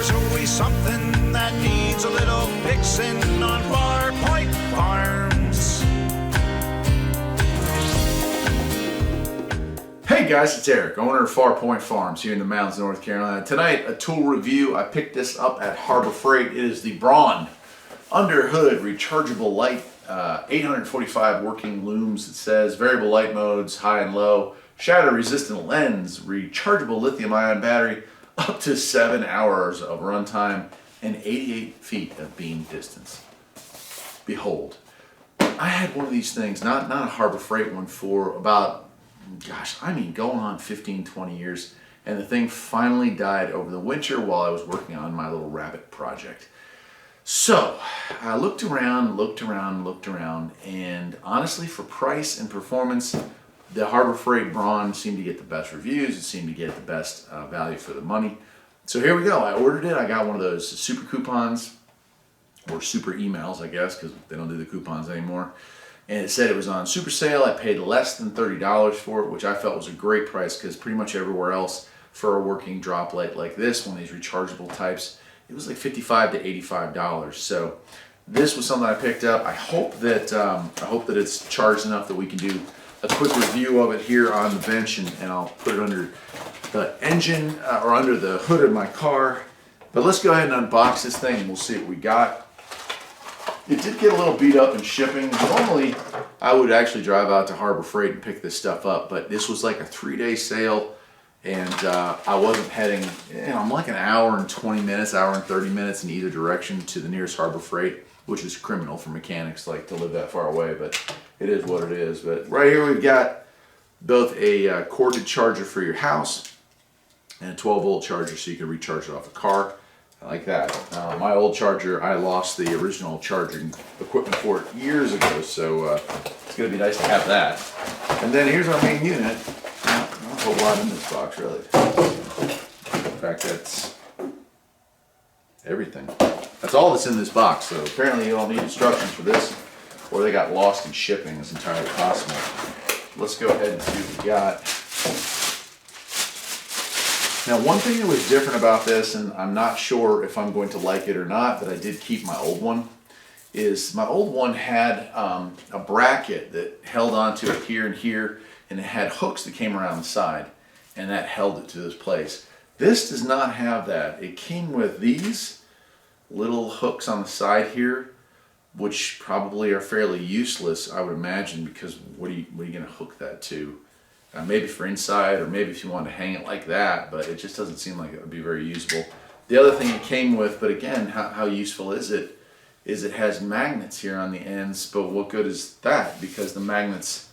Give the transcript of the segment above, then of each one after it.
There's always something that needs a little fixing on Farpoint Farms. Hey guys, it's Eric, owner of Farpoint Farms here in the mountains of North Carolina. Tonight, a tool review. I picked this up at Harbor Freight. It is the Braun under hood rechargeable light, 845 working looms. It says variable light modes, high and low, shatter resistant lens, rechargeable lithium ion battery, up to 7 hours of runtime and 88 feet of beam distance. Behold, I had one of these things, not a Harbor Freight one, for about, going on 15, 20 years. And the thing finally died over the winter while I was working on my little rabbit project. So I looked around, and honestly, for price and performance, the Harbor Freight Braun seemed to get the best reviews. It seemed to get the best value for the money. So here we go. I ordered it. I got one of those super coupons, or super emails, I guess, because they don't do the coupons anymore. And it said it was on super sale. I paid less than $30 for it, which I felt was a great price, because pretty much everywhere else for a working drop light like this, one of these rechargeable types, it was like $55 to $85. So this was something I picked up. I hope that it's charged enough that we can do a quick review of it here on the bench, and I'll put it under the engine or under the hood of my car. But let's go ahead and unbox this thing and we'll see what we got. It did get a little beat up in shipping. Normally, I would actually drive out to Harbor Freight and pick this stuff up, but this was like a 3-day sale, and I wasn't heading, I'm like an hour and 20 minutes, hour and 30 minutes in either direction to the nearest Harbor Freight, which is criminal for mechanics like to live that far away, but it is what it is. But right here we've got both a corded charger for your house and a 12-volt charger so you can recharge it off a car. I like that. My old charger, I lost the original charging equipment for it years ago, so it's going to be nice to have that. And then here's our main unit. Not a whole lot in this box, really. In fact, that's everything. That's all that's in this box, so apparently you don't need instructions for this, or they got lost in shipping. It's entirely possible. Let's go ahead and see what we got. Now, one thing that was different about this, and I'm not sure if I'm going to like it or not, but I did keep my old one, is my old one had a bracket that held onto it here and here, and it had hooks that came around the side, and that held it to this place. This does not have that. It came with these little hooks on the side here, which probably are fairly useless, I would imagine, because what are you going to hook that to? Maybe for inside, or maybe if you want to hang it like that, but it just doesn't seem like it would be very usable. The other thing it came with, but again, how useful is it has magnets here on the ends, but what good is that? Because the magnets,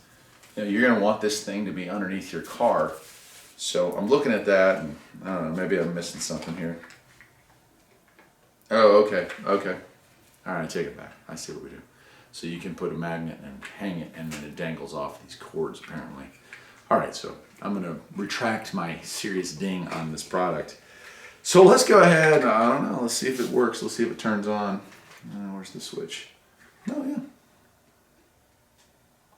you're going to want this thing to be underneath your car. So I'm looking at that, and I don't know, maybe I'm missing something here. Oh, okay. All right, take it back. I see what we do. So you can put a magnet and hang it, and then it dangles off these cords, apparently. All right, so I'm going to retract my serious ding on this product. So let's go ahead. I don't know. Let's see if it works. Let's see if it turns on. Where's the switch? Oh, yeah.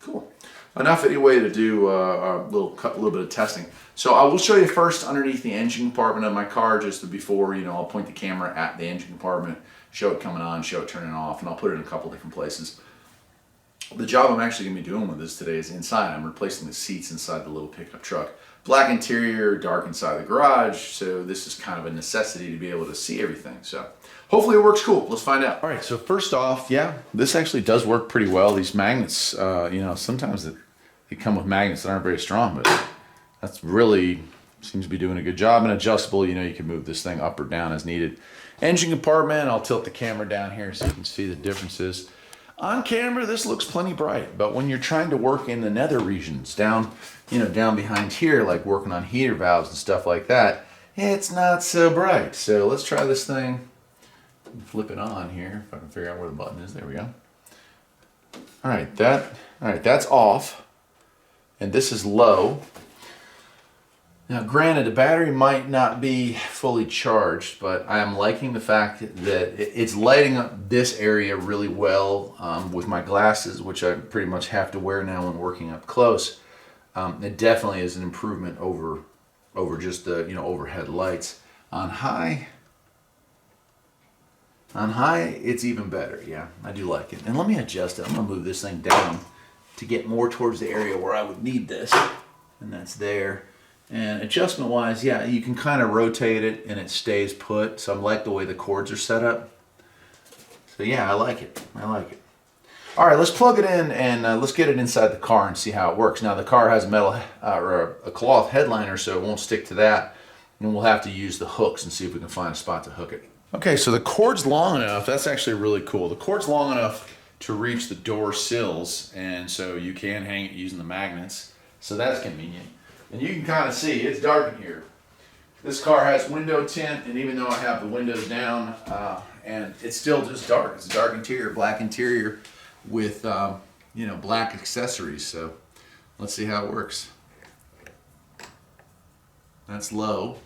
Cool. Enough anyway to do a little bit of testing. So I will show you first underneath the engine compartment of my car, just before, I'll point the camera at the engine compartment, show it coming on, show it turning off, and I'll put it in a couple different places. The job I'm actually going to be doing with this today is inside. I'm replacing the seats inside the little pickup truck. Black interior, dark inside the garage, so this is kind of a necessity to be able to see everything. So hopefully it works cool. Let's find out. All right, so first off, yeah, this actually does work pretty well. These magnets, sometimes they come with magnets that aren't very strong, but that's really seems to be doing a good job. And adjustable, you can move this thing up or down as needed. Engine compartment, I'll tilt the camera down here so you can see the differences. On camera, this looks plenty bright, but when you're trying to work in the nether regions, down behind here, like working on heater valves and stuff like that, it's not so bright. So let's try this thing. Flip it on here, if I can figure out where the button is. There we go. All right, that's off, and this is low. Now, granted, the battery might not be fully charged, but I am liking the fact that it's lighting up this area really well with my glasses, which I pretty much have to wear now when working up close. It definitely is an improvement over just the overhead lights. On high, On high, it's even better. Yeah, I do like it. And let me adjust it. I'm gonna move this thing down to get more towards the area where I would need this. And that's there. And adjustment wise, yeah, you can kind of rotate it and it stays put. So I like the way the cords are set up. So yeah, I like it. I like it. All right, let's plug it in and let's get it inside the car and see how it works. Now the car has a metal or a cloth headliner, so it won't stick to that. And we'll have to use the hooks and see if we can find a spot to hook it. Okay, so the cord's long enough. That's actually really cool. The cord's long enough to reach the door sills, and so you can hang it using the magnets. So that's convenient. And you can kind of see it's dark in here. This car has window tint, and even though I have the windows down, and it's still just dark. It's a dark interior, black interior with black accessories. So let's see how it works. That's low.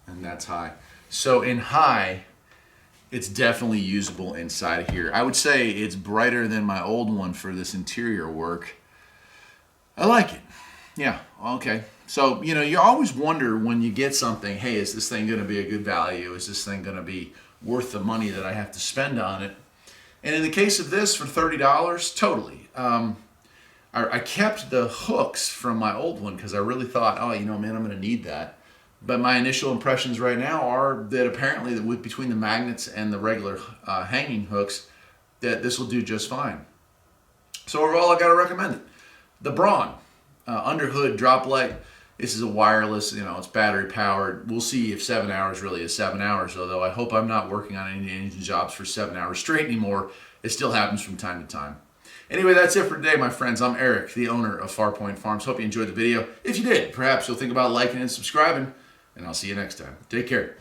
And that's high. So in high, it's definitely usable inside of here. I would say it's brighter than my old one for this interior work. I like it. Yeah, okay. So, you always wonder when you get something, hey, is this thing gonna be a good value? Is this thing gonna be worth the money that I have to spend on it? And in the case of this, for $30, totally. I kept the hooks from my old one because I really thought, oh, man, I'm gonna need that. But my initial impressions right now are that apparently between the magnets and the regular hanging hooks, that this will do just fine. So overall, I gotta recommend it. The Braun under hood drop light. This is a wireless, it's battery powered. We'll see if 7 hours really is 7 hours, although I hope I'm not working on any engine jobs for 7 hours straight anymore. It still happens from time to time. Anyway, that's it for today, my friends. I'm Eric, the owner of Farpoint Farms. Hope you enjoyed the video. If you did, perhaps you'll think about liking and subscribing, and I'll see you next time. Take care.